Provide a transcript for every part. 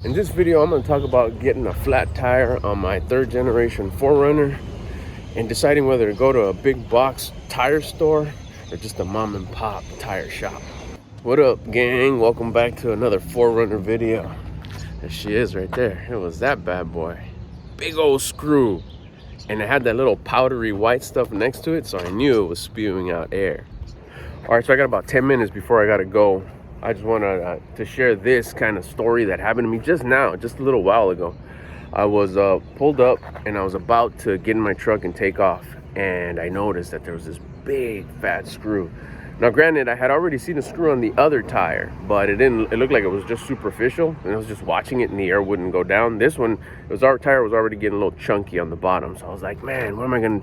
In this video, I'm going to talk about getting a flat tire on my 3rd generation 4Runner and deciding whether to go to a big box tire store or just a mom and pop tire shop. What up, gang? Welcome back to another 4Runner video. There she is right there. It was that bad boy. Big old screw. And it had that little powdery white stuff next to it, so I knew it was spewing out air. All right, so I got about 10 minutes before I got to go. I just want to share this kind of story that happened to me just now, just a little while ago. I was pulled up and I was about to get in my truck and take off, and I noticed that there was this big fat screw. Now granted, I had already seen a screw on the other tire, but it looked like it was just superficial, and I was just watching it and the air wouldn't go down. This one, our tire was already getting a little chunky on the bottom, so I was like, man, what am I gonna,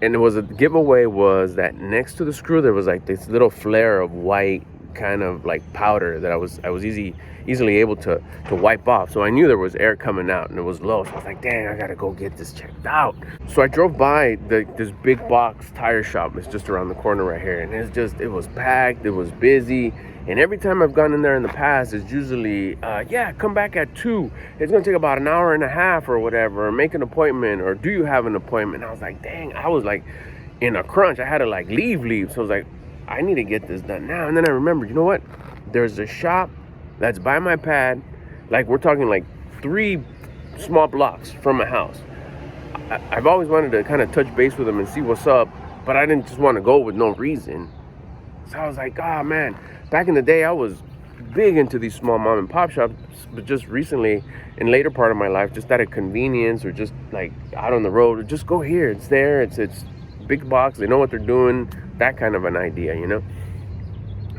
and it was a giveaway was that next to the screw there was like this little flare of white kind of like powder that I was easily able to wipe off. So I knew there was air coming out and it was low. So I was like, dang, I gotta go get this checked out. So I drove by this big box tire shop. It's just around the corner right here, and it was packed, it was busy. And every time I've gone in there in the past, it's usually, yeah, come back at 2. It's gonna take about an hour and a half or whatever, or make an appointment, or do you have an appointment? And I was like, dang, I was like in a crunch. I had to like leave. So I was like, I need to get this done now. And then I remembered, you know what? There's a shop that's by my pad. Like, we're talking like 3 small blocks from my house. I've always wanted to kind of touch base with them and see what's up, but I didn't just want to go with no reason. So I was like, oh man, back in the day, I was big into these small mom and pop shops, but just recently, in later part of my life, just out of convenience or just like out on the road, just go here. It's there. It's big box. They know what they're doing. That kind of an idea, you know.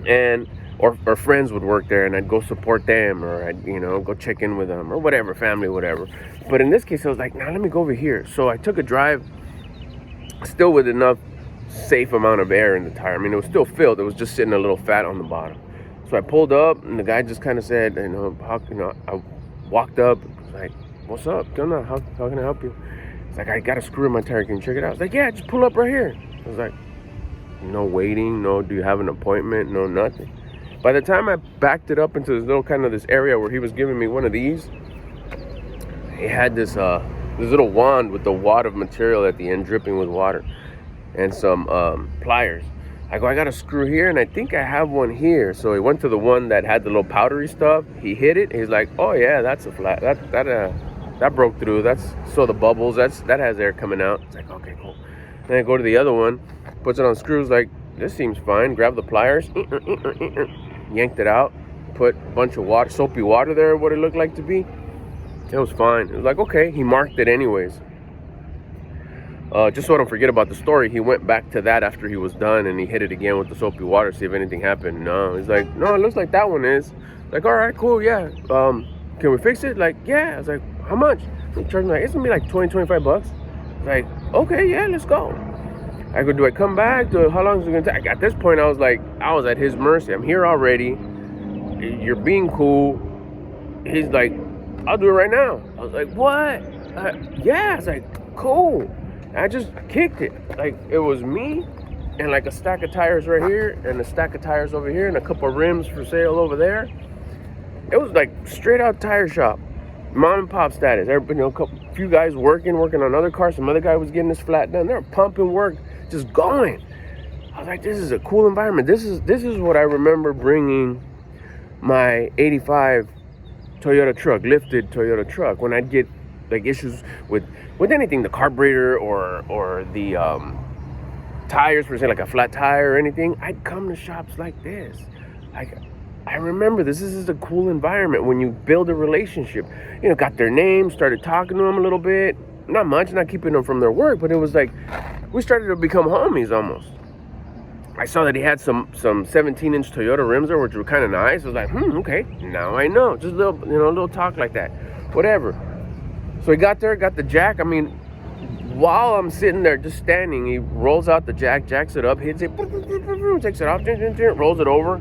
And or friends would work there, and I'd go support them, or I'd go check in with them, or whatever, family, whatever. But in this case, I was like, nah, let me go over here. So I took a drive, still with enough safe amount of air in the tire. I mean, it was still filled. It was just sitting a little fat on the bottom. So I pulled up, and the guy just kind of said, I walked up, was like, what's up? How can I help you? It's like, I got a screw in my tire. Can you check it out? I was like, yeah, just pull up right here. I was like, no waiting, no, do you have an appointment? No, nothing. By the time I backed it up into this area where he was giving me one of these, he had this little wand with the wad of material at the end dripping with water and some pliers. I go, I got a screw here, and I think I have one here. So he went to the one that had the little powdery stuff. He hit it. He's like, oh yeah, that's a flat. That broke through. So the bubbles. That has air coming out. It's like, okay, cool. Then I go to the other one, puts it on screws, like, this seems fine. Grab the pliers, yanked it out, put a bunch of water, soapy water there, what it looked like to be. It was fine. It was like, okay, he marked it anyways. Just so I don't forget about the story, he went back to that after he was done, and he hit it again with the soapy water, see if anything happened. No, he's like, no, it looks like that one is. Like, all right, cool, yeah. Can we fix it? Like, yeah. I was like, how much? He charged me like, it's gonna be like 20-25 bucks. Like, okay, yeah, let's go. I go, do I come back? How long is it gonna take? At this point, I was at his mercy. I'm here already. You're being cool. He's like, I'll do it right now. I was like, what? Yeah. I was like, cool. I just kicked it. Like, it was me and like a stack of tires right here and a stack of tires over here and a couple of rims for sale over there. It was like straight out tire shop. Mom and pop status. Everybody, few guys working on other cars. Some other guy was getting his flat done. They were pumping work, just going. I was like, this is a cool environment. This is what I remember bringing my 85 Toyota truck, lifted Toyota truck, when I'd get like issues with anything, the carburetor or the tires, for say like a flat tire or anything. I'd come to shops like this. I remember this is a cool environment when you build a relationship. Got their name, started talking to them a little bit. Not much, not keeping them from their work, but it was like we started to become homies almost. I saw that he had some 17-inch Toyota rims there, which were kind of nice. I was like, okay, now I know. Just a little talk like that, whatever. So he got there, got the jack. I mean, while I'm sitting there just standing, he rolls out the jack, jacks it up, hits it, takes it off, rolls it over.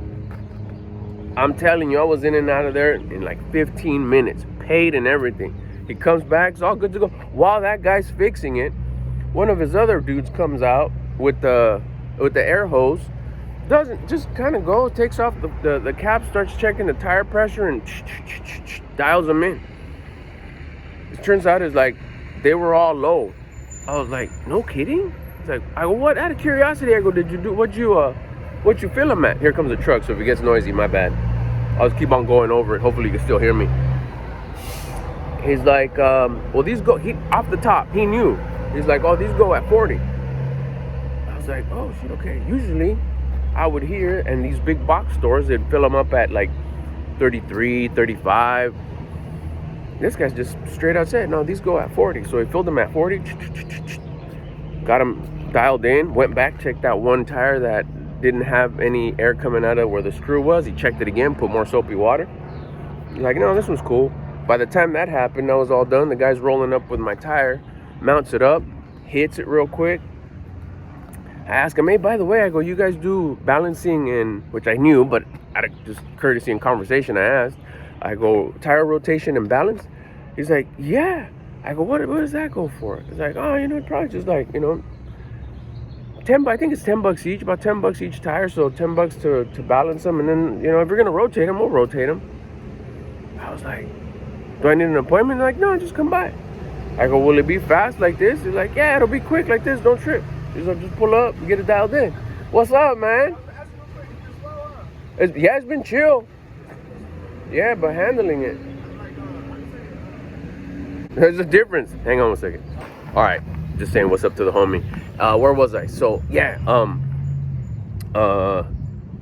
I'm telling you, I was in and out of there in like 15 minutes, paid and everything. He comes back, it's all good to go. While that guy's fixing it, one of his other dudes comes out with the air hose, doesn't, just kind of goes, takes off the cap, starts checking the tire pressure, and dials them in. It turns out it's like they were all low. I was like, no kidding? It's like, I go, what? Out of curiosity, I go, did you do, what you fill them at? Here comes a truck, so if it gets noisy, my bad. I'll just keep on going over it. Hopefully you can still hear me. He's like, well, these go, off the top, he knew. He's like, oh, these go at 40. I was like, oh, shit, okay. Usually, I would hear, and these big box stores, they'd fill them up at like 33, 35. This guy's just straight out said, no, these go at 40. So he filled them at 40. Got them dialed in, went back, checked out one tire that didn't have any air coming out of where the screw was. He checked it again, put more soapy water. He's like, no, this one's cool. By the time that happened, I was all done. The guy's rolling up with my tire, mounts it up, hits it real quick. I asked him, hey, by the way, I go, you guys do balancing in, which I knew, but out of just courtesy and conversation, I asked. I go, tire rotation and balance? He's like, yeah. I go, what does that go for? He's like, oh, you know, probably just like, you know, I think it's $10 each, about $10 each tire, so $10 to balance them, and then, you know, if you're gonna rotate them, we'll rotate them. I was like, do I need an appointment? They're like, no, just come by. I go, will it be fast like this? He's like, yeah, it'll be quick like this, don't trip. He's like, just pull up and get it dialed in. What's up, man? It's been chill. Yeah, but handling it. There's a difference. Hang on one second. All right, just saying what's up to the homie. Where was I? So yeah,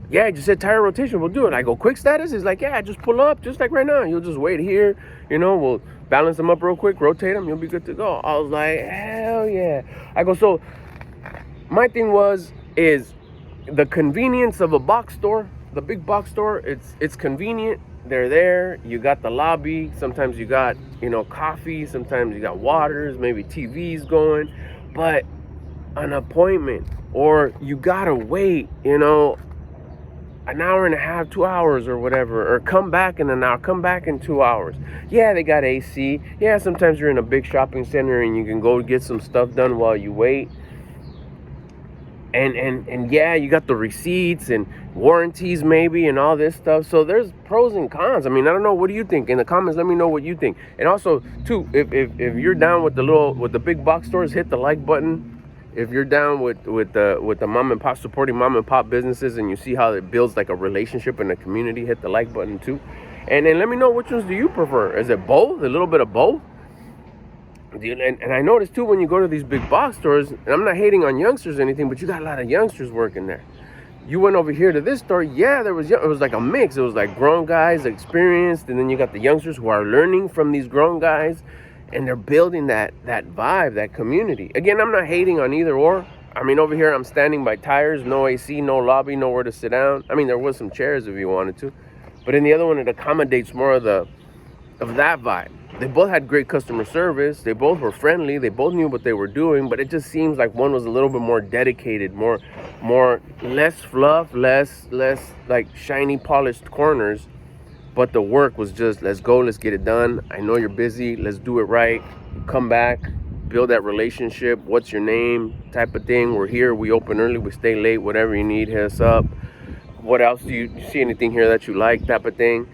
yeah, he just said tire rotation. We'll do it. I go, quick status. He's like, yeah, just pull up, just like right now. You'll just wait here. You know, we'll balance them up real quick, rotate them. You'll be good to go. I was like, hell yeah. I go, so my thing is the convenience of a box store, the big box store. It's convenient. They're there. You got the lobby. Sometimes you got, you know, coffee. Sometimes you got waters, maybe TVs going. But an appointment, or you gotta wait, you know, an hour and a half, 2 hours or whatever, or come back in an hour, come back in 2 hours. Yeah, they got AC. Yeah, sometimes you're in a big shopping center and you can go get some stuff done while you wait. And yeah, you got the receipts and warranties maybe and all this stuff. So there's pros and cons. I mean, I don't know. What do you think? In the comments, let me know what you think. And also, too, if you're down with the big box stores, hit the like button. If you're down with the mom and pop, supporting mom and pop businesses, and you see how it builds like a relationship in the community, hit the like button too. And then let me know, which ones do you prefer? Is it both? A little bit of both? And I noticed too, when you go to these big box stores, and I'm not hating on youngsters or anything, but you got a lot of youngsters working there. You went over here to this store, yeah, it was like a mix. It was like grown guys, experienced, and then you got the youngsters who are learning from these grown guys, and they're building that vibe, that community. Again, I'm not hating on either or. I mean, over here I'm standing by tires, no AC, no lobby, nowhere to sit down. I mean, there was some chairs if you wanted to, but in the other one it accommodates more of that vibe. They both had great customer service. They both were friendly. They both knew what they were doing, but it just seems like one was a little bit more dedicated, less fluff, less like shiny polished corners. But the work was just, let's go, let's get it done. I know you're busy. Let's do it right. Come back, build that relationship. What's your name? Type of thing. We're here. We open early. We stay late. Whatever you need, hit us up. What else? Do you see anything here that you like? Type of thing.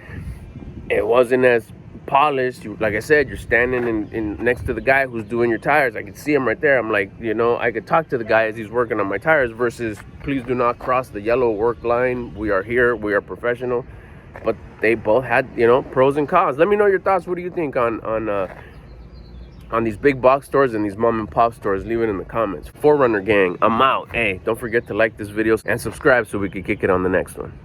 It wasn't as polished. Like I said, you're standing in next to the guy who's doing your tires. I could see him right there. I'm like, you know, I could talk to the guy as he's working on my tires, versus please do not cross the yellow work line. We are here. We are professional. But they both had, you know, pros and cons. Let me know your thoughts. What do you think on these big box stores and these mom and pop stores? Leave it in the comments. 4Runner gang, I'm out. Hey, don't forget to like this video and subscribe so we can kick it on the next one.